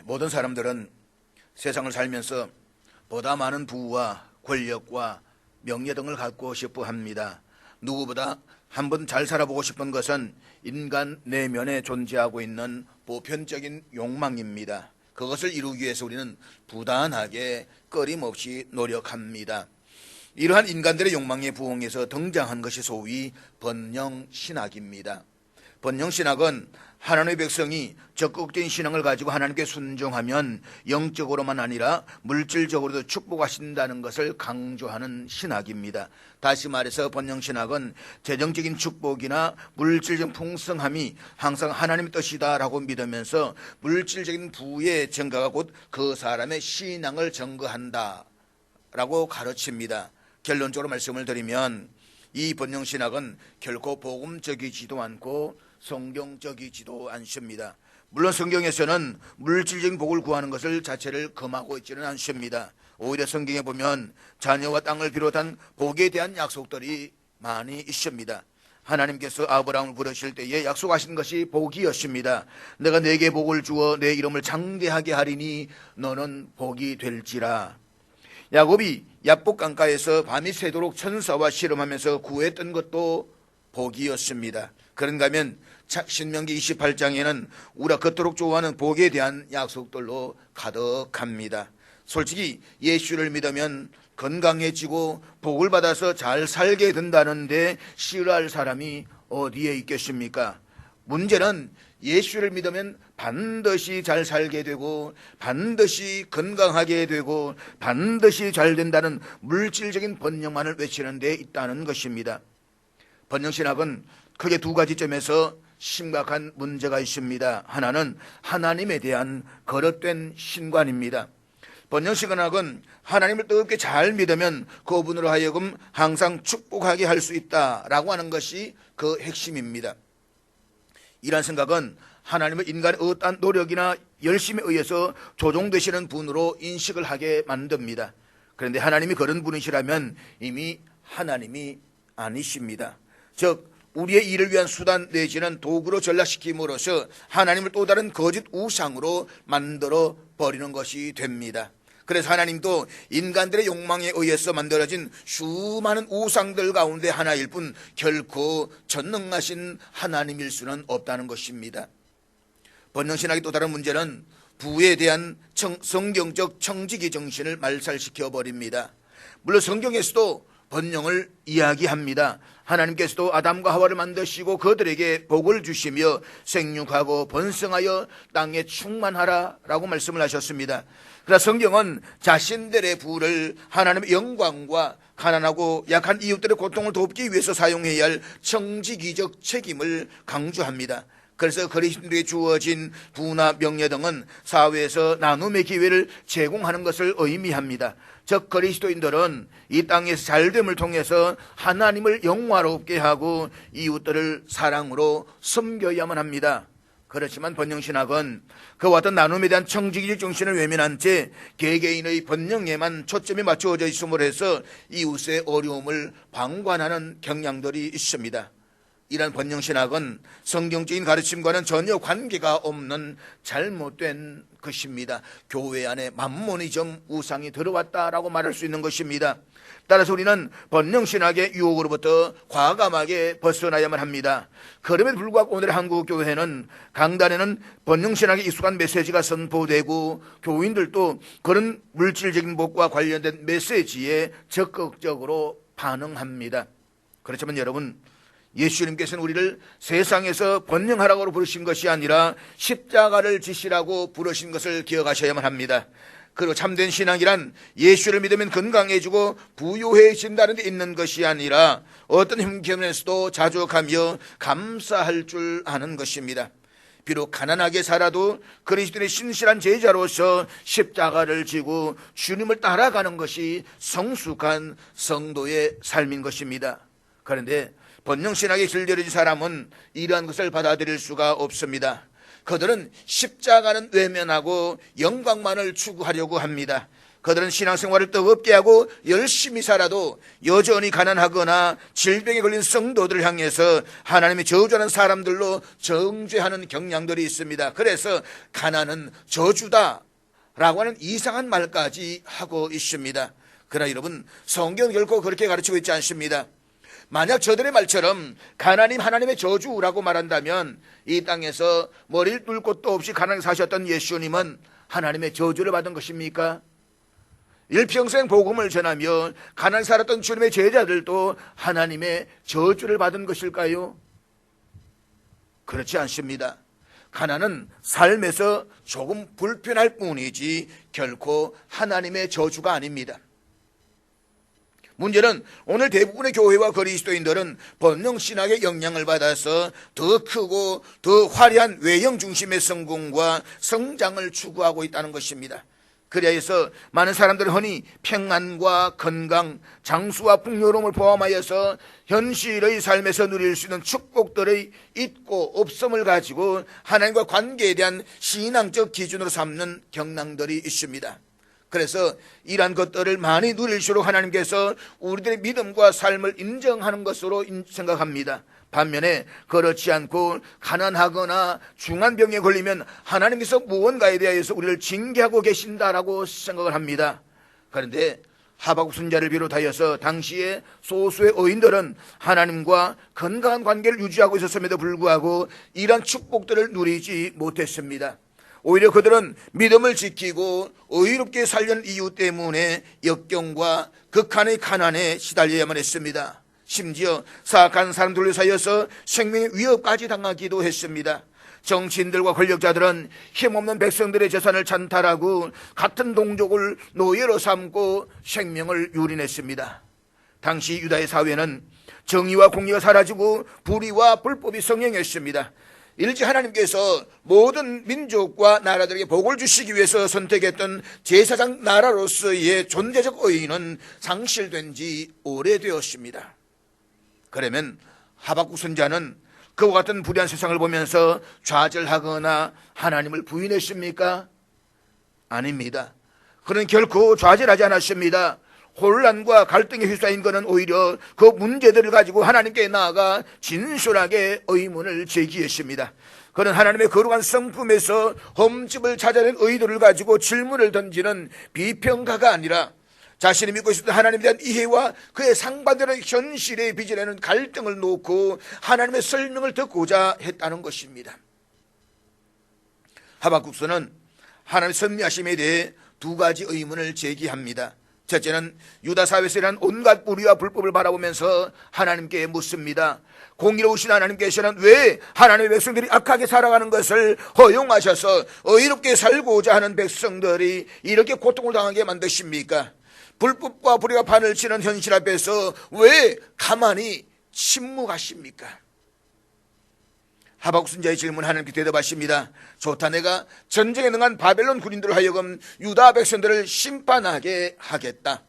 모든 사람들은 세상을 살면서 보다 많은 부와 권력과 명예 등을 갖고 싶어 합니다. 누구보다 한번 잘 살아보고 싶은 것은 인간 내면에 존재하고 있는 보편적인 욕망입니다. 그것을 이루기 위해서 우리는 부단하게 끊임없이 노력합니다. 이러한 인간들의 욕망에 부응해서 등장한 것이 소위 번영신학입니다. 번영신학은 하나님의 백성이 적극적인 신앙을 가지고 하나님께 순종하면 영적으로만 아니라 물질적으로도 축복하신다는 것을 강조하는 신학입니다. 다시 말해서 번영신학은 재정적인 축복이나 물질적 풍성함이 항상 하나님의 뜻이다라고 믿으면서 물질적인 부의 증가가 곧 그 사람의 신앙을 증거한다라고 가르칩니다. 결론적으로 말씀을 드리면 이 번영신학은 결코 복음적이지도 않고 성경적이지도 않습니다. 물론 성경에서는 물질적인 복을 구하는 것을 자체를 금하고 있지는 않습니다. 오히려 성경에 보면 자녀와 땅을 비롯한 복에 대한 약속들이 많이 있습니다. 하나님께서 아브라함을 부르실 때에 약속하신 것이 복이었습니다. 내가 네게 복을 주어 내 이름을 장대하게 하리니 너는 복이 될지라. 야곱이 야복 강가에서 밤이 새도록 천사와 씨름하면서 구했던 것도 복이었습니다. 그런가 하면 신명기 28장에는 우리가 그토록 좋아하는 복에 대한 약속들로 가득합니다. 솔직히 예수를 믿으면 건강해지고 복을 받아서 잘 살게 된다는데 싫어할 사람이 어디에 있겠습니까? 문제는 예수를 믿으면 반드시 잘 살게 되고 반드시 건강하게 되고 반드시 잘 된다는 물질적인 번영만을 외치는 데 있다는 것입니다. 번영신학은 크게 두 가지 점에서 심각한 문제가 있습니다. 하나는 하나님에 대한 거릇된 신관입니다. 번영신학은 하나님을 뜨겁게 잘 믿으면 그분으로 하여금 항상 축복하게 할 수 있다라고 하는 것이 그 핵심입니다. 이러한 생각은 하나님은 인간의 어떠한 노력이나 열심에 의해서 조종되시는 분으로 인식을 하게 만듭니다. 그런데 하나님이 그런 분이시라면 이미 하나님이 아니십니다. 즉 우리의 일을 위한 수단 내지는 도구로 전락시킴으로써 하나님을 또 다른 거짓 우상으로 만들어 버리는 것이 됩니다. 그래서 하나님도 인간들의 욕망에 의해서 만들어진 수많은 우상들 가운데 하나일 뿐 결코 전능하신 하나님일 수는 없다는 것입니다. 번영신학의 또 다른 문제는 부에 대한 성경적 청지기 정신을 말살시켜 버립니다. 물론 성경에서도 번영을 이야기합니다. 하나님께서도 아담과 하와를 만드시고 그들에게 복을 주시며 생육하고 번성하여 땅에 충만하라 라고 말씀을 하셨습니다. 그러나 성경은 자신들의 부를 하나님의 영광과 가난하고 약한 이웃들의 고통을 돕기 위해서 사용해야 할 청지기적 책임을 강조합니다. 그래서 그리스도인들에게 주어진 부나 명예 등은 사회에서 나눔의 기회를 제공하는 것을 의미합니다. 즉 그리스도인들은 이 땅에서 잘됨을 통해서 하나님을 영화롭게 하고 이웃들을 사랑으로 섬겨야만 합니다. 그렇지만 번영신학은 그와 같은 나눔에 대한 청지기적 정신을 외면한 채 개개인의 번영에만 초점이 맞추어져 있음으로 해서 이웃의 어려움을 방관하는 경향들이 있습니다. 이러한 번영신학은 성경적인 가르침과는 전혀 관계가 없는 잘못된 것입니다. 교회 안에 만모니즘 우상이 들어왔다라고 말할 수 있는 것입니다. 따라서 우리는 번영신학의 유혹으로부터 과감하게 벗어나야만 합니다. 그럼에도 불구하고 오늘의 한국교회는 강단에는 번영신학에 익숙한 메시지가 선포되고 교인들도 그런 물질적인 복과 관련된 메시지에 적극적으로 반응합니다. 그렇지만 여러분, 예수님께서는 우리를 세상에서 번영하라고 부르신 것이 아니라 십자가를 지시라고 부르신 것을 기억하셔야만 합니다. 그리고 참된 신앙이란 예수를 믿으면 건강해지고 부유해진다는 데 있는 것이 아니라 어떤 형편에서도 자족하며 감사할 줄 아는 것입니다. 비록 가난하게 살아도 그리스도의 신실한 제자로서 십자가를 지고 주님을 따라가는 것이 성숙한 성도의 삶인 것입니다. 그런데 번영신학에 길들여진 사람은 이러한 것을 받아들일 수가 없습니다. 그들은 십자가는 외면하고 영광만을 추구하려고 합니다. 그들은 신앙생활을 뜨겁게 하고 열심히 살아도 여전히 가난하거나 질병에 걸린 성도들을 향해서 하나님이 저주하는 사람들로 정죄하는 경향들이 있습니다. 그래서 가난은 저주다 라고 하는 이상한 말까지 하고 있습니다. 그러나 여러분, 성경은 결코 그렇게 가르치고 있지 않습니다. 만약 저들의 말처럼 가난이 하나님의 저주라고 말한다면 이 땅에서 머리를 뚫을 곳도 없이 가난하게 사셨던 예수님은 하나님의 저주를 받은 것입니까? 일평생 복음을 전하며 가난히 살았던 주님의 제자들도 하나님의 저주를 받은 것일까요? 그렇지 않습니다. 가난은 삶에서 조금 불편할 뿐이지 결코 하나님의 저주가 아닙니다. 문제는 오늘 대부분의 교회와 그리스도인들은 번영신학의 영향을 받아서 더 크고 더 화려한 외형 중심의 성공과 성장을 추구하고 있다는 것입니다. 그래서 많은 사람들은 흔히 평안과 건강, 장수와 풍요로움을 포함하여서 현실의 삶에서 누릴 수 있는 축복들의 있고 없음을 가지고 하나님과 관계에 대한 신앙적 기준으로 삼는 경향들이 있습니다. 그래서 이러한 것들을 많이 누릴수록 하나님께서 우리들의 믿음과 삶을 인정하는 것으로 생각합니다. 반면에 그렇지 않고 가난하거나 중한 병에 걸리면 하나님께서 무언가에 대해서 우리를 징계하고 계신다라고 생각을 합니다. 그런데 하박국 선지자를 비롯하여서 당시에 소수의 의인들은 하나님과 건강한 관계를 유지하고 있었음에도 불구하고 이러한 축복들을 누리지 못했습니다. 오히려 그들은 믿음을 지키고 의롭게 살려는 이유 때문에 역경과 극한의 가난에 시달려야만 했습니다. 심지어 사악한 사람들로 사이여서 생명의 위협까지 당하기도 했습니다. 정치인들과 권력자들은 힘없는 백성들의 재산을 찬탈하고 같은 동족을 노예로 삼고 생명을 유린했습니다. 당시 유다의 사회는 정의와 공의가 사라지고 불의와 불법이 성행했습니다. 일찍 하나님께서 모든 민족과 나라들에게 복을 주시기 위해서 선택했던 제사장 나라로서의 존재적 의의는 상실된 지 오래되었습니다. 그러면 하박국 선지자는 그와 같은 불의한 세상을 보면서 좌절하거나 하나님을 부인했습니까? 아닙니다. 그는 결코 좌절하지 않았습니다. 혼란과 갈등에 휩싸인 그는 오히려 그 문제들을 가지고 하나님께 나아가 진솔하게 의문을 제기했습니다. 그는 하나님의 거룩한 성품에서 흠집을 찾아낸 의도를 가지고 질문을 던지는 비평가가 아니라 자신이 믿고 있었던 하나님에 대한 이해와 그의 상반되는 현실에 빚어내는 갈등을 놓고 하나님의 설명을 듣고자 했다는 것입니다. 하박국서는 하나님의 섭리하심에 대해 두 가지 의문을 제기합니다. 첫째는 유다 사회에서 일어난 온갖 불의와 불법을 바라보면서 하나님께 묻습니다. 공의로우신 하나님께서는 왜 하나님의 백성들이 악하게 살아가는 것을 허용하셔서 의롭게 살고자 하는 백성들이 이렇게 고통을 당하게 만드십니까? 불법과 불의가 판을 치는 현실 앞에서 왜 가만히 침묵하십니까? 하박국 선지자의 질문 하나님께 대답하십니다. 좋다, 내가 전쟁에 능한 바벨론 군인들을 하여금 유다 백성들을 심판하게 하겠다.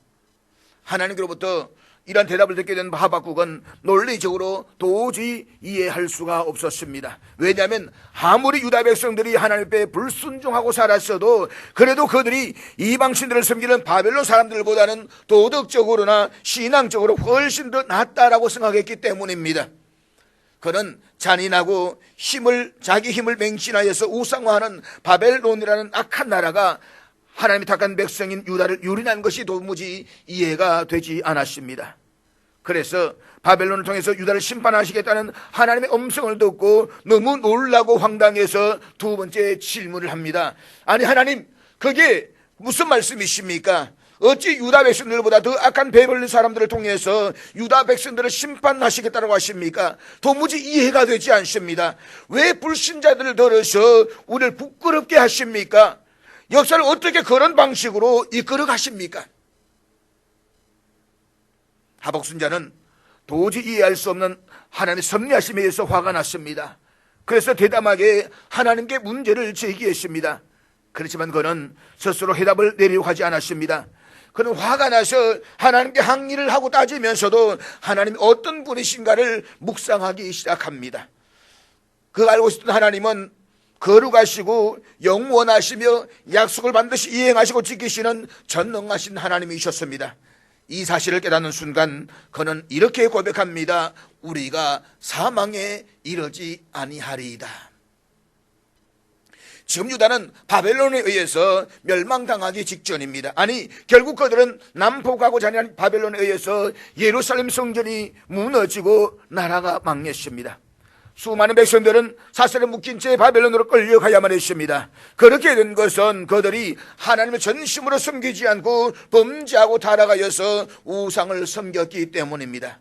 하나님께로부터 이러한 대답을 듣게 된 하박국은 논리적으로 도저히 이해할 수가 없었습니다. 왜냐하면 아무리 유다 백성들이 하나님 앞에 불순종하고 살았어도 그래도 그들이 이방신들을 섬기는 바벨론 사람들보다는 도덕적으로나 신앙적으로 훨씬 더 낫다라고 생각했기 때문입니다. 그는 잔인하고 자기 힘을 맹신하여서 우상화하는 바벨론이라는 악한 나라가 하나님이 택한 백성인 유다를 유린한 것이 도무지 이해가 되지 않았습니다. 그래서 바벨론을 통해서 유다를 심판하시겠다는 하나님의 음성을 듣고 너무 놀라고 황당해서 두 번째 질문을 합니다. 아니 하나님, 그게 무슨 말씀이십니까? 어찌 유다 백성들보다 더 악한 바벨론 사람들을 통해서 유다 백성들을 심판하시겠다고 하십니까? 도무지 이해가 되지 않습니다. 왜 불신자들을 들어서 우리를 부끄럽게 하십니까? 역사를 어떻게 그런 방식으로 이끌어 가십니까? 하박국 선지자는 도저히 이해할 수 없는 하나님의 섭리하심에 의해서 화가 났습니다. 그래서 대담하게 하나님께 문제를 제기했습니다. 그렇지만 그는 스스로 해답을 내리려고 하지 않았습니다. 그는 화가 나서 하나님께 항의를 하고 따지면서도 하나님이 어떤 분이신가를 묵상하기 시작합니다. 그 알고 있었던 하나님은 거룩하시고 영원하시며 약속을 반드시 이행하시고 지키시는 전능하신 하나님이셨습니다. 이 사실을 깨닫는 순간 그는 이렇게 고백합니다. 우리가 사망에 이르지 아니하리이다. 지금 유다는 바벨론에 의해서 멸망당하기 직전입니다. 아니, 결국 그들은 남포하고자 하는 바벨론에 의해서 예루살렘 성전이 무너지고 나라가 망했습니다. 수많은 백성들은 사슬에 묶인 채 바벨론으로 끌려가야만 했습니다. 그렇게 된 것은 그들이 하나님을 전심으로 섬기지 않고 범죄하고 타락하여서 우상을 섬겼기 때문입니다.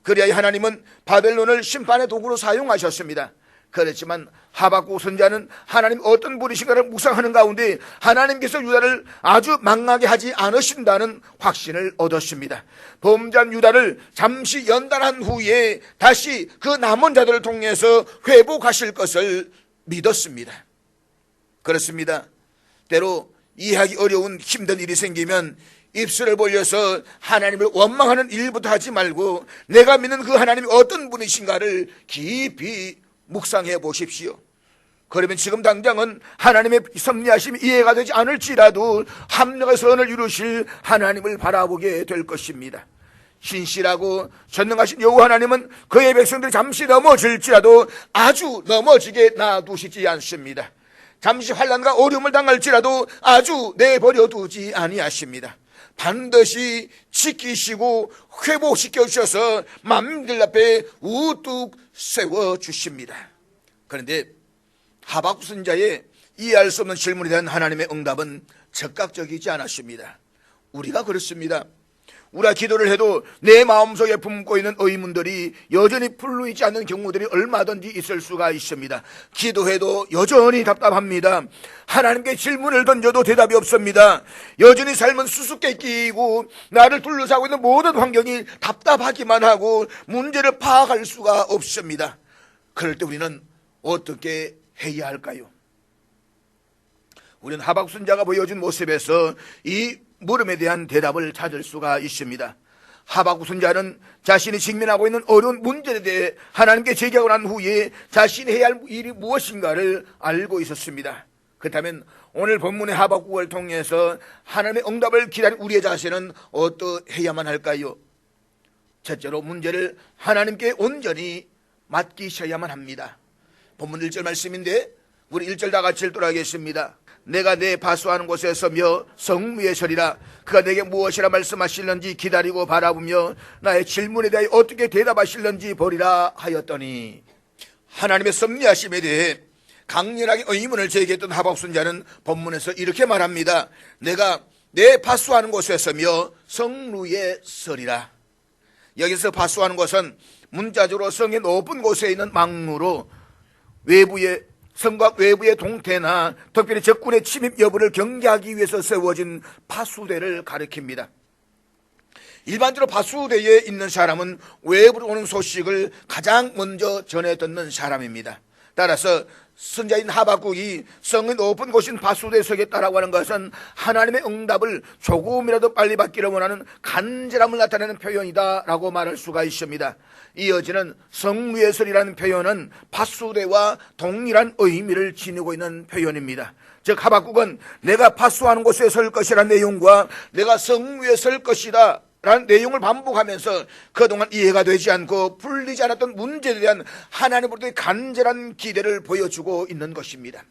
그래야 하나님은 바벨론을 심판의 도구로 사용하셨습니다. 그렇지만 하박국 선지자는 하나님 어떤 분이신가를 묵상하는 가운데 하나님께서 유다를 아주 망하게 하지 않으신다는 확신을 얻었습니다. 범죄한 유다를 잠시 연단한 후에 다시 그 남은 자들을 통해서 회복하실 것을 믿었습니다. 그렇습니다. 때로 이해하기 어려운 힘든 일이 생기면 입술을 벌려서 하나님을 원망하는 일부터 하지 말고 내가 믿는 그 하나님이 어떤 분이신가를 깊이 묵상해 보십시오. 그러면 지금 당장은 하나님의 섭리하심이 이해가 되지 않을지라도 합력의 선을 이루실 하나님을 바라보게 될 것입니다. 신실하고 전능하신 여호와 하나님은 그의 백성들이 잠시 넘어질지라도 아주 넘어지게 놔두시지 않습니다. 잠시 환난과 어려움을 당할지라도 아주 내버려 두지 아니하십니다. 반드시 지키시고 회복시켜 주셔서 만민들 앞에 우뚝 세워주십니다. 그런데 하박국 선지자의 이해할 수 없는 질문에 대한 하나님의 응답은 즉각적이지 않았습니다. 우리가 그렇습니다. 우리가 기도를 해도 내 마음속에 품고 있는 의문들이 여전히 풀리지 않는 경우들이 얼마든지 있을 수가 있습니다. 기도해도 여전히 답답합니다. 하나님께 질문을 던져도 대답이 없습니다. 여전히 삶은 수수께끼이고 나를 둘러싸고 있는 모든 환경이 답답하기만 하고 문제를 파악할 수가 없습니다. 그럴 때 우리는 어떻게 해야 할까요? 우리는 하박국 선지자가 보여준 모습에서 이 물음에 대한 대답을 찾을 수가 있습니다. 하박국 선지자는 자신이 직면하고 있는 어려운 문제에 대해 하나님께 제기하고 난 후에 자신이 해야 할 일이 무엇인가를 알고 있었습니다. 그렇다면 오늘 본문의 하박국을 통해서 하나님의 응답을 기다린 우리의 자세는 어떠해야만 할까요? 첫째로 문제를 하나님께 온전히 맡기셔야만 합니다. 본문 1절 말씀인데 우리 1절 다 같이 읽도록 하겠습니다. 내가 내 파수하는 곳에 서며 성 위에 서리라. 그가 내게 무엇이라 말씀하실는지 기다리고 바라보며 나의 질문에 대해 어떻게 대답하실는지 보리라 하였더니, 하나님의 섭리하심에 대해 강렬하게 의문을 제기했던 하박국 선지자는 본문에서 이렇게 말합니다. 내가 내 파수하는 곳에 서며 성 위에 서리라. 여기서 파수하는 곳은 문자적으로 성의 높은 곳에 있는 망루로 성곽 외부의 동태나 특별히 적군의 침입 여부를 경계하기 위해서 세워진 파수대를 가리킵니다. 일반적으로 파수대에 있는 사람은 외부로 오는 소식을 가장 먼저 전해 듣는 사람입니다. 따라서 선지자인 하박국이 성의 높은 곳인 파수대에 서겠다라고 하는 것은 하나님의 응답을 조금이라도 빨리 받기를 원하는 간절함을 나타내는 표현이다라고 말할 수가 있습니다. 이어지는 성 위에 서리라는 표현은 파수대와 동일한 의미를 지니고 있는 표현입니다. 즉 하박국은 내가 파수하는 곳에 설 것이라는 내용과 내가 성 위에 설 것이다 라는 내용을 반복하면서 그동안 이해가 되지 않고 풀리지 않았던 문제에 대한 하나님으로부터의 간절한 기대를 보여주고 있는 것입니다.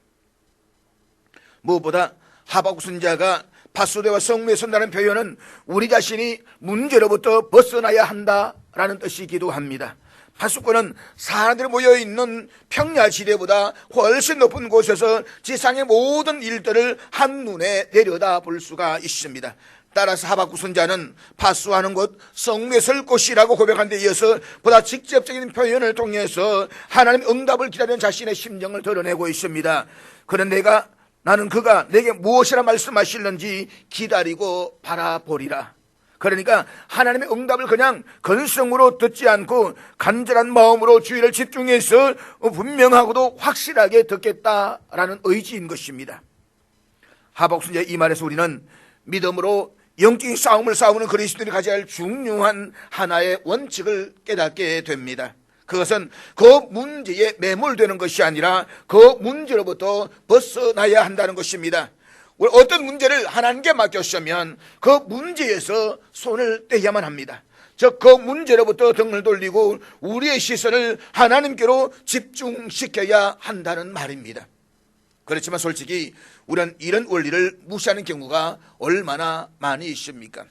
무엇보다 하박국 선지자가 파수대와 성 위에 선다는 표현은 우리 자신이 문제로부터 벗어나야 한다라는 뜻이기도 합니다. 파수꾼은 사람들이 모여있는 평야지대보다 훨씬 높은 곳에서 지상의 모든 일들을 한눈에 내려다볼 수가 있습니다. 따라서 하박국 선지자는 파수하는 곳 성에 설 곳이라고 고백한 데 이어서 보다 직접적인 표현을 통해서 하나님의 응답을 기다리는 자신의 심정을 드러내고 있습니다. 나는 그가 내게 무엇이라 말씀하실는지 기다리고 바라보리라. 그러니까 하나님의 응답을 그냥 건성으로 듣지 않고 간절한 마음으로 주의를 집중해서 분명하고도 확실하게 듣겠다라는 의지인 것입니다. 하박국 선지자의 이 말에서 우리는 믿음으로 영적인 싸움을 싸우는 그리스도인이 가져야 할 중요한 하나의 원칙을 깨닫게 됩니다. 그것은 그 문제에 매몰되는 것이 아니라 그 문제로부터 벗어나야 한다는 것입니다. 어떤 문제를 하나님께 맡겼으면 그 문제에서 손을 떼야만 합니다. 즉 그 문제로부터 등을 돌리고 우리의 시선을 하나님께로 집중시켜야 한다는 말입니다. 그렇지만 솔직히 우리는 이런 원리를 무시하는 경우가 얼마나 많이 있습니까?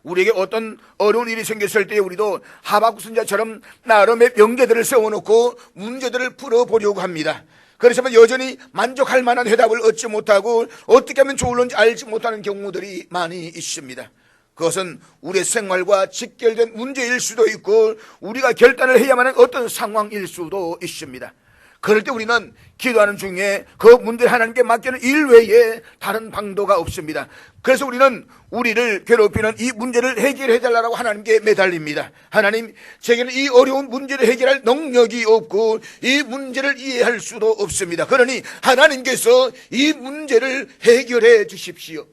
우리에게 어떤 어려운 일이 생겼을 때 우리도 하박국 선지자처럼 나름의 명제들을 세워놓고 문제들을 풀어보려고 합니다. 그렇지만 여전히 만족할 만한 해답을 얻지 못하고 어떻게 하면 좋을런지 알지 못하는 경우들이 많이 있습니다. 그것은 우리의 생활과 직결된 문제일 수도 있고 우리가 결단을 해야만 하는 어떤 상황일 수도 있습니다. 그럴 때 우리는 기도하는 중에 그 문제를 하나님께 맡기는 일 외에 다른 방도가 없습니다. 그래서 우리는 우리를 괴롭히는 이 문제를 해결해 달라고 하나님께 매달립니다. 하나님, 제게는 이 어려운 문제를 해결할 능력이 없고 이 문제를 이해할 수도 없습니다. 그러니 하나님께서 이 문제를 해결해 주십시오.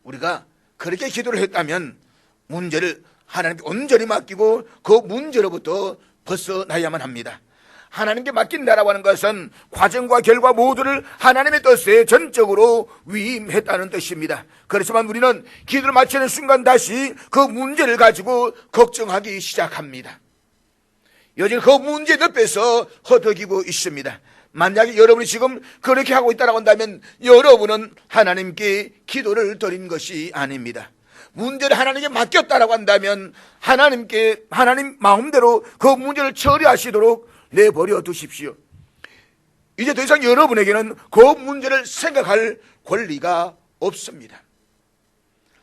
우리가 그렇게 기도를 했다면 문제를 하나님께 온전히 맡기고 그 문제로부터 벗어나야만 합니다. 하나님께 맡긴다라고 하는 것은 과정과 결과 모두를 하나님의 뜻에 전적으로 위임했다는 뜻입니다. 그렇지만 우리는 기도를 마치는 순간 다시 그 문제를 가지고 걱정하기 시작합니다. 여전히 그 문제 늪에서 허덕이고 있습니다. 만약에 여러분이 지금 그렇게 하고 있다고 한다면 여러분은 하나님께 기도를 드린 것이 아닙니다. 문제를 하나님께 맡겼다라고 한다면 하나님 마음대로 그 문제를 처리하시도록 내버려 두십시오. 이제 더 이상 여러분에게는 그 문제를 생각할 권리가 없습니다.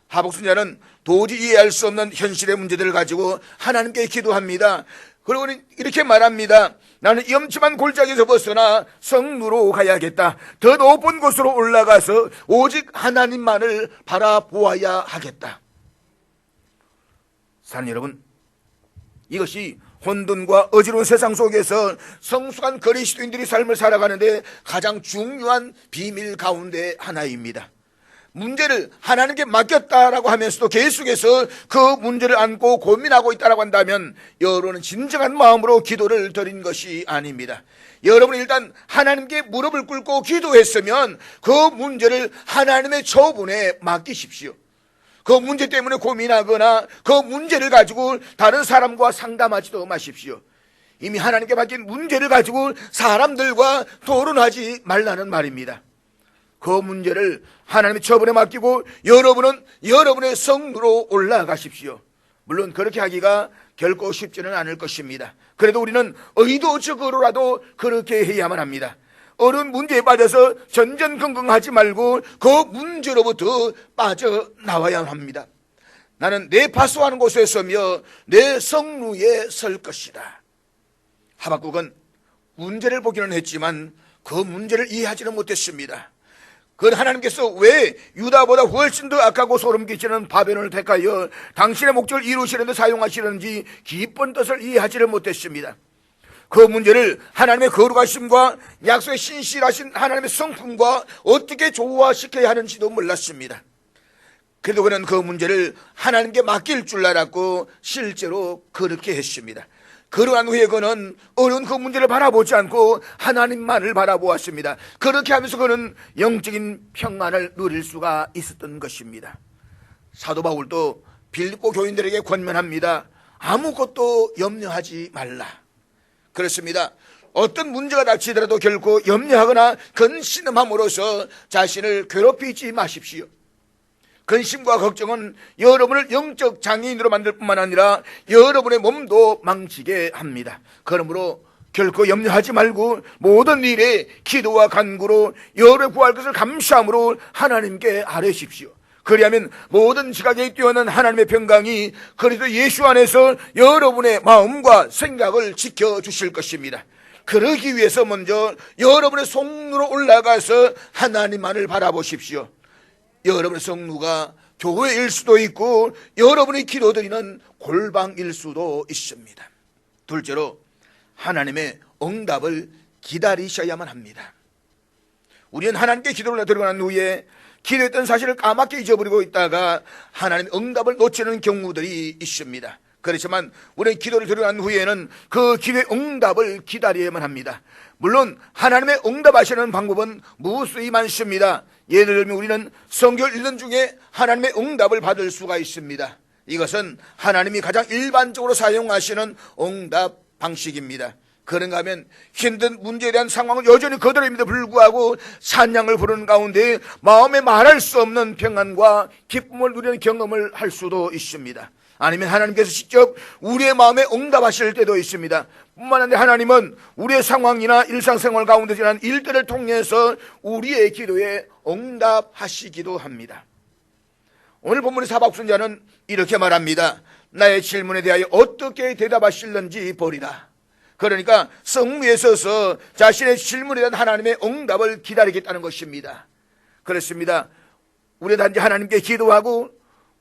하박국 선지자는 도저히 이해할 수 없는 현실의 문제들을 가지고 하나님께 기도합니다. 그리고 이렇게 말합니다. 나는 위험한 골짜기에서 벗어나 성루로 가야겠다. 더 높은 곳으로 올라가서 오직 하나님만을 바라보아야 하겠다. 사랑하는 여러분, 이것이 혼돈과 어지러운 세상 속에서 성숙한 그리스도인들이 삶을 살아가는데 가장 중요한 비밀 가운데 하나입니다. 문제를 하나님께 맡겼다라고 하면서도 계속해서 그 문제를 안고 고민하고 있다라고 한다면 여러분은 진정한 마음으로 기도를 드린 것이 아닙니다. 여러분은 일단 하나님께 무릎을 꿇고 기도했으면 그 문제를 하나님의 처분에 맡기십시오. 그 문제 때문에 고민하거나 그 문제를 가지고 다른 사람과 상담하지도 마십시오. 이미 하나님께 맡긴 문제를 가지고 사람들과 토론하지 말라는 말입니다. 그 문제를 하나님의 처분에 맡기고 여러분은 여러분의 성루로 올라가십시오. 물론 그렇게 하기가 결코 쉽지는 않을 것입니다. 그래도 우리는 의도적으로라도 그렇게 해야만 합니다. 어려운 문제에 빠져서 전전긍긍하지 말고 그 문제로부터 빠져나와야 합니다. 나는 내 파수하는 곳에 서며 내 성루에 설 것이다. 하박국은 문제를 보기는 했지만 그 문제를 이해하지는 못했습니다. 그건 하나님께서 왜 유다보다 훨씬 더 악하고 소름끼치는 바벨론을 택하여 당신의 목적을 이루시는 데 사용하시는지 깊은 뜻을 이해하지를 못했습니다. 그 문제를 하나님의 거룩하심과 약속의 신실하신 하나님의 성품과 어떻게 조화시켜야 하는지도 몰랐습니다. 그래도 그는 그 문제를 하나님께 맡길 줄 알았고 실제로 그렇게 했습니다. 그러한 후에 그는 어려운 그 문제를 바라보지 않고 하나님만을 바라보았습니다. 그렇게 하면서 그는 영적인 평안을 누릴 수가 있었던 것입니다. 사도 바울도 빌립보 교인들에게 권면합니다. 아무것도 염려하지 말라. 그렇습니다. 어떤 문제가 닥치더라도 결코 염려하거나 근심함으로써 자신을 괴롭히지 마십시오. 근심과 걱정은 여러분을 영적 장애인으로 만들 뿐만 아니라 여러분의 몸도 망치게 합니다. 그러므로 결코 염려하지 말고 모든 일에 기도와 간구로 여러분의 구할 것을 감사함으로 하나님께 아뢰십시오. 그리하면 모든 지각에 뛰어난 하나님의 평강이 그리스도 예수 안에서 여러분의 마음과 생각을 지켜주실 것입니다. 그러기 위해서 먼저 여러분의 성루로 올라가서 하나님만을 바라보십시오. 여러분의 성루가 교회일 수도 있고 여러분이 기도드리는 골방일 수도 있습니다. 둘째로 하나님의 응답을 기다리셔야만 합니다. 우리는 하나님께 기도를 드리고 후에 기도했던 사실을 까맣게 잊어버리고 있다가 하나님의 응답을 놓치는 경우들이 있습니다. 그렇지만 우리는 기도를 드려난 후에는 그 기도의 응답을 기다려야만 합니다. 물론 하나님의 응답하시는 방법은 무수히 많습니다. 예를 들면 우리는 성경을 읽는 중에 하나님의 응답을 받을 수가 있습니다. 이것은 하나님이 가장 일반적으로 사용하시는 응답 방식입니다. 그런가 하면 힘든 문제에 대한 상황은 여전히 그대로임에도 불구하고 찬양을 부르는 가운데 마음에 말할 수 없는 평안과 기쁨을 누리는 경험을 할 수도 있습니다. 아니면 하나님께서 직접 우리의 마음에 응답하실 때도 있습니다. 뿐만 아니라 하나님은 우리의 상황이나 일상생활 가운데 지난 일들을 통해서 우리의 기도에 응답하시기도 합니다. 오늘 본문의 사박순자는 이렇게 말합니다. 나의 질문에 대하여 어떻게 대답하실는지 보리라. 그러니까 성무에 서서 자신의 질문에 대한 하나님의 응답을 기다리겠다는 것입니다. 그렇습니다. 우리는 단지 하나님께 기도하고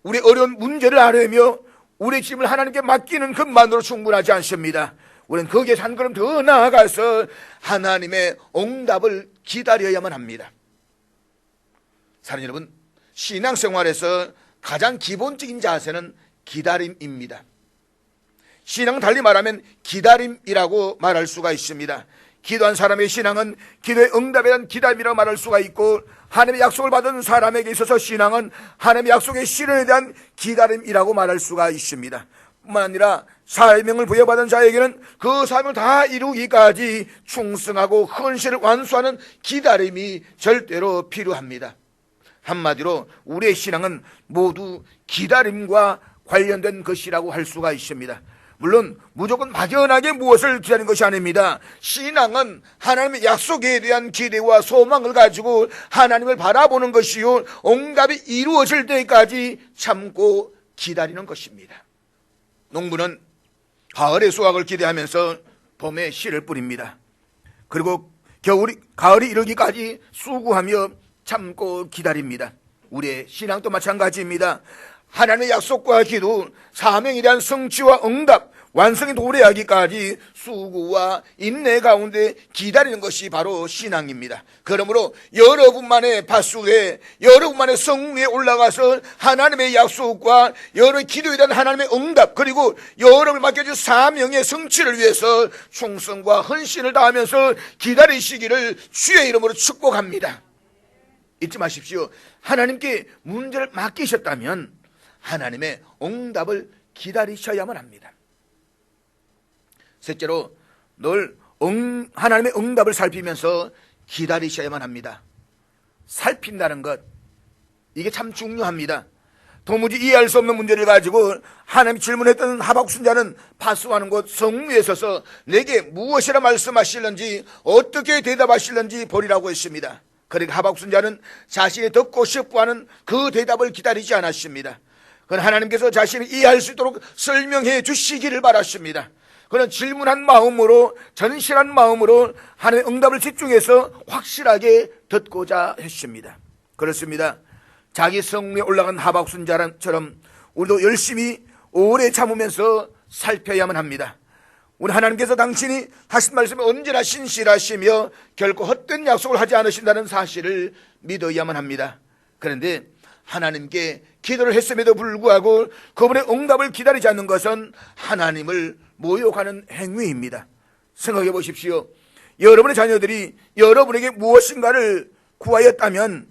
우리 어려운 문제를 아뢰며 우리의 짐을 하나님께 맡기는 것만으로 충분하지 않습니다. 우리는 거기에 한 걸음 더 나아가서 하나님의 응답을 기다려야만 합니다. 사랑하는 여러분, 신앙생활에서 가장 기본적인 자세는 기다림입니다. 신앙은 달리 말하면 기다림이라고 말할 수가 있습니다. 기도한 사람의 신앙은 기도의 응답에 대한 기다림이라고 말할 수가 있고, 하나님의 약속을 받은 사람에게 있어서 신앙은 하나님의 약속의 실현에 대한 기다림이라고 말할 수가 있습니다. 뿐만 아니라 사명을 부여받은 자에게는 그 사명을 다 이루기까지 충성하고 헌신을 완수하는 기다림이 절대로 필요합니다. 한마디로 우리의 신앙은 모두 기다림과 관련된 것이라고 할 수가 있습니다. 물론 무조건 막연하게 무엇을 기다리는 것이 아닙니다. 신앙은 하나님의 약속에 대한 기대와 소망을 가지고 하나님을 바라보는 것이요, 응답이 이루어질 때까지 참고 기다리는 것입니다. 농부는 가을의 수확을 기대하면서 봄에 씨를 뿌립니다. 그리고 가을이 이르기까지 수고하며 참고 기다립니다. 우리의 신앙도 마찬가지입니다. 하나님의 약속과 기도, 사명에 대한 성취와 응답, 완성이 도래하기까지 수고와 인내 가운데 기다리는 것이 바로 신앙입니다. 그러므로 여러분만의 밭수에, 여러분만의 성무에 올라가서 하나님의 약속과 여러 기도에 대한 하나님의 응답, 그리고 여러분을 맡겨준 사명의 성취를 위해서 충성과 헌신을 다하면서 기다리시기를 주의 이름으로 축복합니다. 잊지 마십시오. 하나님께 문제를 맡기셨다면 하나님의 응답을 기다리셔야만 합니다. 셋째로, 늘 하나님의 응답을 살피면서 기다리셔야만 합니다. 살핀다는 것, 이게 참 중요합니다. 도무지 이해할 수 없는 문제를 가지고 하나님이 질문했던 하박순자는 파수하는 곳 성무에 서서 내게 무엇이라 말씀하실는지, 어떻게 대답하실는지 보리라고 했습니다. 그러니까 하박순자는 자신이 듣고 싶어하는 그 대답을 기다리지 않았습니다. 그건 하나님께서 자신이 이해할 수 있도록 설명해 주시기를 바랐습니다. 그는 질문한 마음으로, 전실한 마음으로 하나님의 응답을 집중해서 확실하게 듣고자 했습니다. 그렇습니다. 자기 성문에 올라간 하박순자처럼 우리도 열심히 오래 참으면서 살펴야만 합니다. 우리 하나님께서 당신이 하신 말씀에 언제나 신실하시며 결코 헛된 약속을 하지 않으신다는 사실을 믿어야만 합니다. 그런데 하나님께 기도를 했음에도 불구하고 그분의 응답을 기다리지 않는 것은 하나님을 모욕하는 행위입니다. 생각해 보십시오. 여러분의 자녀들이 여러분에게 무엇인가를 구하였다면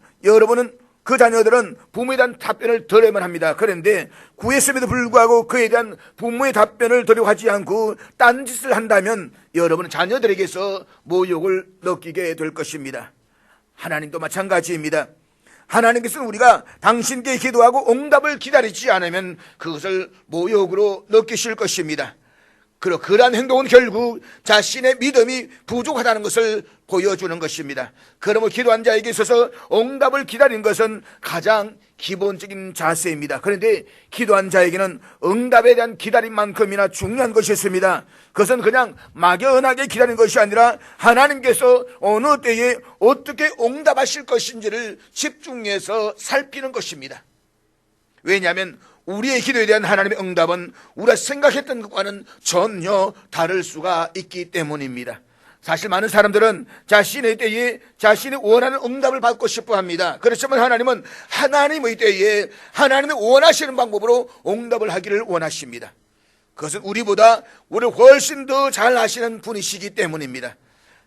그 자녀들은 부모에 대한 답변을 드려야만 합니다. 그런데 구했음에도 불구하고 그에 대한 부모의 답변을 드리고 하지 않고 딴짓을 한다면 여러분은 자녀들에게서 모욕을 느끼게 될 것입니다. 하나님도 마찬가지입니다. 하나님께서는 우리가 당신께 기도하고 응답을 기다리지 않으면 그것을 모욕으로 느끼실 것입니다. 그리고 그러한 행동은 결국 자신의 믿음이 부족하다는 것을 보여주는 것입니다. 그러므로 기도한 자에게 있어서 응답을 기다리는 것은 가장 기본적인 자세입니다. 그런데 기도한 자에게는 응답에 대한 기다림만큼이나 중요한 것이 있습니다. 그것은 그냥 막연하게 기다리는 것이 아니라 하나님께서 어느 때에 어떻게 응답하실 것인지를 집중해서 살피는 것입니다. 왜냐하면 우리의 기도에 대한 하나님의 응답은 우리가 생각했던 것과는 전혀 다를 수가 있기 때문입니다. 사실 많은 사람들은 자신의 때에 자신이 원하는 응답을 받고 싶어 합니다. 그렇지만 하나님은 하나님의 때에 하나님이 원하시는 방법으로 응답을 하기를 원하십니다. 그것은 우리보다 우리를 훨씬 더 잘 아시는 분이시기 때문입니다.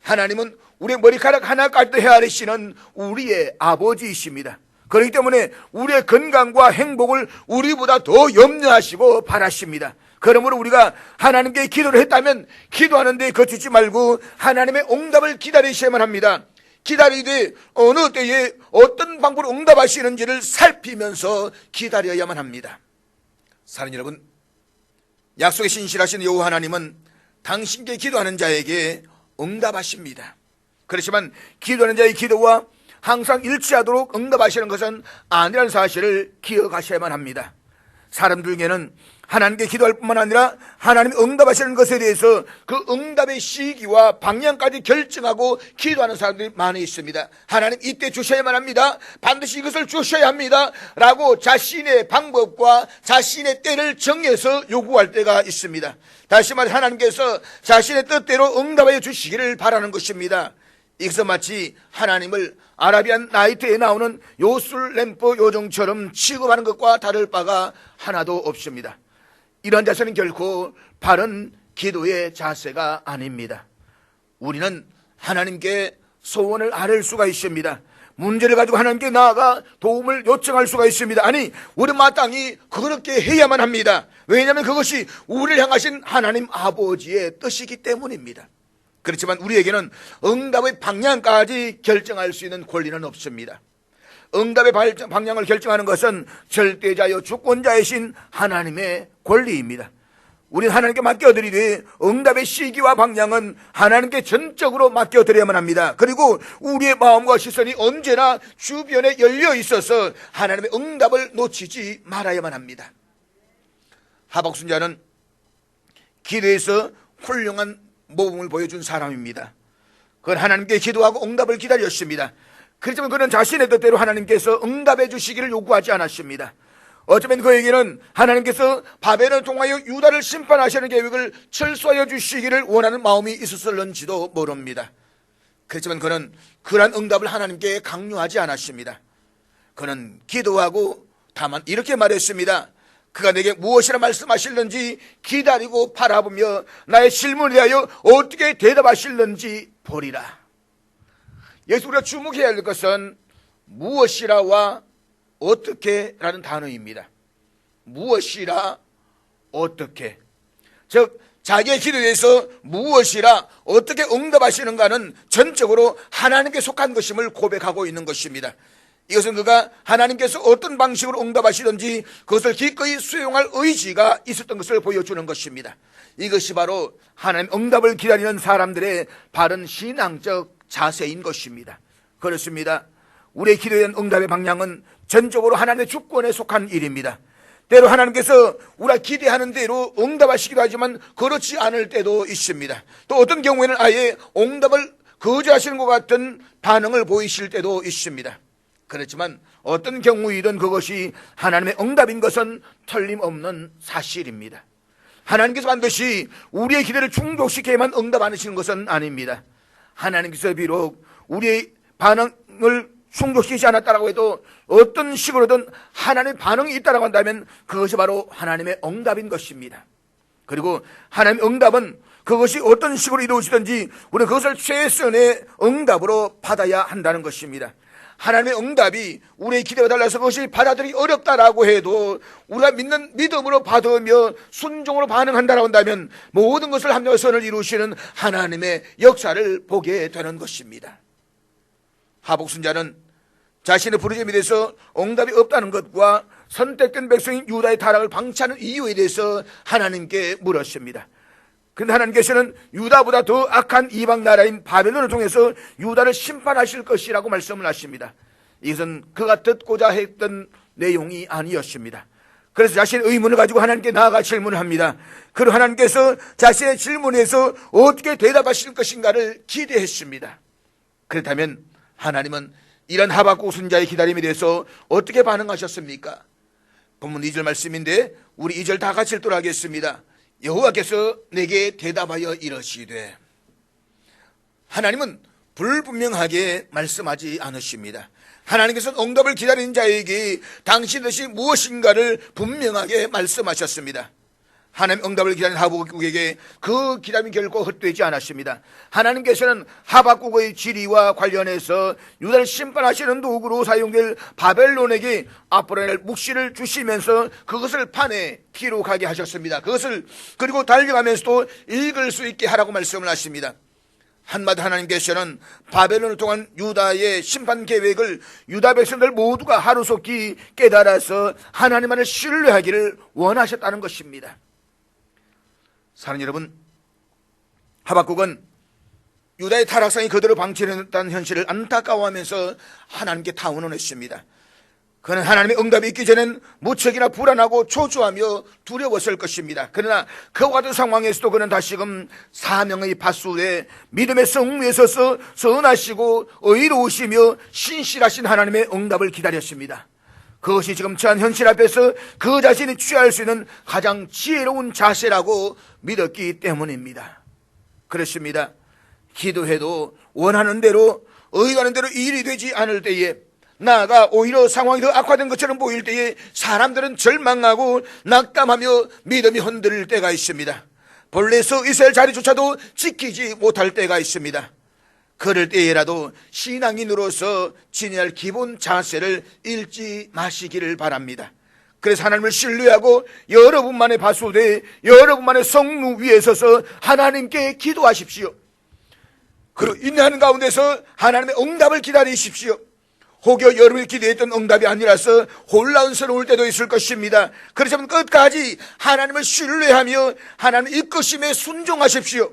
하나님은 우리의 머리카락 하나까지도 헤아리시는 우리의 아버지이십니다. 그렇기 때문에 우리의 건강과 행복을 우리보다 더 염려하시고 바라십니다. 그러므로 우리가 하나님께 기도를 했다면 기도하는 데 거치지 말고 하나님의 응답을 기다리셔야만 합니다. 기다리되 어느 때에 어떤 방법으로 응답하시는지를 살피면서 기다려야만 합니다. 사랑하는 여러분, 약속에 신실하신 여호와 하나님은 당신께 기도하는 자에게 응답하십니다. 그렇지만 기도하는 자의 기도와 항상 일치하도록 응답하시는 것은 아니라는 사실을 기억하셔야만 합니다. 사람들에게는 하나님께 기도할 뿐만 아니라 하나님이 응답하시는 것에 대해서 그 응답의 시기와 방향까지 결정하고 기도하는 사람들이 많이 있습니다. 하나님 이때 주셔야만 합니다. 반드시 이것을 주셔야 합니다 라고 자신의 방법과 자신의 때를 정해서 요구할 때가 있습니다. 다시 말해 하나님께서 자신의 뜻대로 응답하여 주시기를 바라는 것입니다. 이것은 마치 하나님을 아라비안 나이트에 나오는 요술 램프 요정처럼 취급하는 것과 다를 바가 하나도 없습니다. 이런 자세는 결코 바른 기도의 자세가 아닙니다. 우리는 하나님께 소원을 아뢰을 수가 있습니다. 문제를 가지고 하나님께 나아가 도움을 요청할 수가 있습니다. 아니, 우리 마땅히 그렇게 해야만 합니다. 왜냐하면 그것이 우리를 향하신 하나님 아버지의 뜻이기 때문입니다. 그렇지만 우리에게는 응답의 방향까지 결정할 수 있는 권리는 없습니다. 응답의 방향을 결정하는 것은 절대자여 주권자이신 하나님의 권리입니다. 우리는 하나님께 맡겨드리되 응답의 시기와 방향은 하나님께 전적으로 맡겨드려야만 합니다. 그리고 우리의 마음과 시선이 언제나 주변에 열려 있어서 하나님의 응답을 놓치지 말아야만 합니다. 하박순자는 기도에서 훌륭한 모범을 보여준 사람입니다. 그건 하나님께 기도하고 응답을 기다렸습니다. 그렇지만 그는 자신의 뜻대로 하나님께서 응답해 주시기를 요구하지 않았습니다. 어쩌면 그에게는 하나님께서 바벨을 통하여 유다를 심판하시는 계획을 철수하여 주시기를 원하는 마음이 있었을런지도 모릅니다. 그렇지만 그는 그러한 응답을 하나님께 강요하지 않았습니다. 그는 기도하고 다만 이렇게 말했습니다. 그가 내게 무엇이라 말씀하실는지 기다리고 바라보며 나의 질문에 대하여 어떻게 대답하실는지 보리라. 여기서 우리가 주목해야 할 것은 무엇이라와 어떻게라는 단어입니다. 무엇이라 어떻게, 즉 자기의 기도에 대해서 무엇이라 어떻게 응답하시는가는 전적으로 하나님께 속한 것임을 고백하고 있는 것입니다. 이것은 그가 하나님께서 어떤 방식으로 응답하시든지 그것을 기꺼이 수용할 의지가 있었던 것을 보여주는 것입니다. 이것이 바로 하나님 응답을 기다리는 사람들의 바른 신앙적 자세인 것입니다. 그렇습니다. 우리의 기도에 대한 응답의 방향은 전적으로 하나님의 주권에 속한 일입니다. 때로 하나님께서 우리가 기대하는 대로 응답하시기도 하지만 그렇지 않을 때도 있습니다. 또 어떤 경우에는 아예 응답을 거절하시는 것 같은 반응을 보이실 때도 있습니다. 그렇지만 어떤 경우이든 그것이 하나님의 응답인 것은 틀림없는 사실입니다. 하나님께서 반드시 우리의 기대를 충족시켜야만 응답 안 하시는 것은 아닙니다. 하나님께서 비록 우리의 반응을 충족시키지 않았다고 해도 어떤 식으로든 하나님의 반응이 있다고 한다면 그것이 바로 하나님의 응답인 것입니다. 그리고 하나님의 응답은 그것이 어떤 식으로 이루어지든지 우리는 그것을 최선의 응답으로 받아야 한다는 것입니다. 하나님의 응답이 우리의 기대와 달라서 그것이 받아들이기 어렵다라고 해도 우리가 믿는 믿음으로 받으며 순종으로 반응한다라고 한다면 모든 것을 합력하여 선을 이루시는 하나님의 역사를 보게 되는 것입니다. 하박순자는 자신의 부르짖음에 대해서 응답이 없다는 것과 선택된 백성인 유다의 타락을 방치하는 이유에 대해서 하나님께 물었습니다. 그런데 하나님께서는 유다보다 더 악한 이방 나라인 바벨론을 통해서 유다를 심판하실 것이라고 말씀을 하십니다. 이것은 그가 듣고자 했던 내용이 아니었습니다. 그래서 자신의 의문을 가지고 하나님께 나아가 질문을 합니다. 그리고 하나님께서 자신의 질문에서 어떻게 대답하실 것인가를 기대했습니다. 그렇다면 하나님은 이런 하박국 선자의 기다림에 대해서 어떻게 반응하셨습니까? 본문 2절 말씀인데 우리 2절 다 같이 읽도록 하겠습니다. 여호와께서 내게 대답하여 이러시되, 하나님은 불분명하게 말씀하지 않으십니다. 하나님께서는 응답을 기다리는 자에게 당신 뜻이 무엇인가를 분명하게 말씀하셨습니다. 하나님 응답을 기다린 하박국에게 그 기다림이 결코 헛되지 않았습니다. 하나님께서는 하박국의 지리와 관련해서 유다를 심판하시는 도구로 사용될 바벨론에게 아브라엘 묵시를 주시면서 그것을 판에 기록하게 하셨습니다. 그것을 그리고 달려가면서도 읽을 수 있게 하라고 말씀을 하십니다. 한마디 하나님께서는 바벨론을 통한 유다의 심판 계획을 유다 백성들 모두가 하루속히 깨달아서 하나님만을 신뢰하기를 원하셨다는 것입니다. 사랑하는 여러분, 하박국은 유다의 타락상이 그대로 방치했다는 현실을 안타까워하면서 하나님께 타원했습니다. 그는 하나님의 응답이 있기 전엔 무척이나 불안하고 초조하며 두려웠을 것입니다. 그러나 그와 같은 상황에서도 그는 다시금 사명의 밭수에 믿음의 성무에 서서 선하시고 의로우시며 신실하신 하나님의 응답을 기다렸습니다. 그것이 지금 처한 현실 앞에서 그 자신이 취할 수 있는 가장 지혜로운 자세라고 믿었기 때문입니다. 그렇습니다. 기도해도 원하는 대로 의도하는 대로 일이 되지 않을 때에, 나아가 오히려 상황이 더 악화된 것처럼 보일 때에 사람들은 절망하고 낙담하며 믿음이 흔들릴 때가 있습니다. 본래 서 있어야 할 자리조차도 지키지 못할 때가 있습니다. 그럴 때에라도 신앙인으로서 지녀야 할 기본 자세를 잃지 마시기를 바랍니다. 그래서 하나님을 신뢰하고 여러분만의 바수대, 여러분만의 성무 위에 서서 하나님께 기도하십시오. 그리고 인내하는 가운데서 하나님의 응답을 기다리십시오. 혹여 여러분이 기대했던 응답이 아니라서 혼란스러울 때도 있을 것입니다. 그렇지만 끝까지 하나님을 신뢰하며 하나님의 이끄심에 순종하십시오.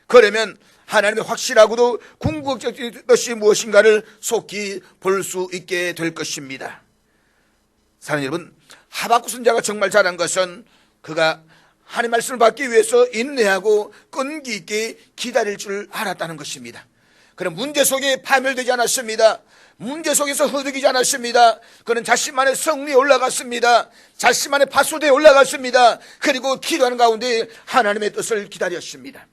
그러면 하나님의 확실하고도 궁극적인 것이 무엇인가를 속히 볼 수 있게 될 것입니다. 사랑하는 여러분, 하박국 선지자가 정말 잘한 것은 그가 하나님의 말씀을 받기 위해서 인내하고 끈기 있게 기다릴 줄 알았다는 것입니다. 그는 문제 속에 파멸되지 않았습니다. 문제 속에서 허덕이지 않았습니다. 그는 자신만의 성리에 올라갔습니다. 자신만의 밭소대에 올라갔습니다. 그리고 기도하는 가운데 하나님의 뜻을 기다렸습니다.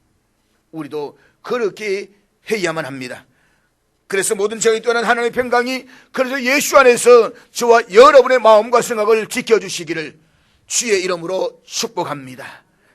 우리도 그렇게 해야만 합니다. 그래서 모든 정이 떠난 하나님의 평강이 그래서 예수 안에서 저와 여러분의 마음과 생각을 지켜주시기를 주의 이름으로 축복합니다.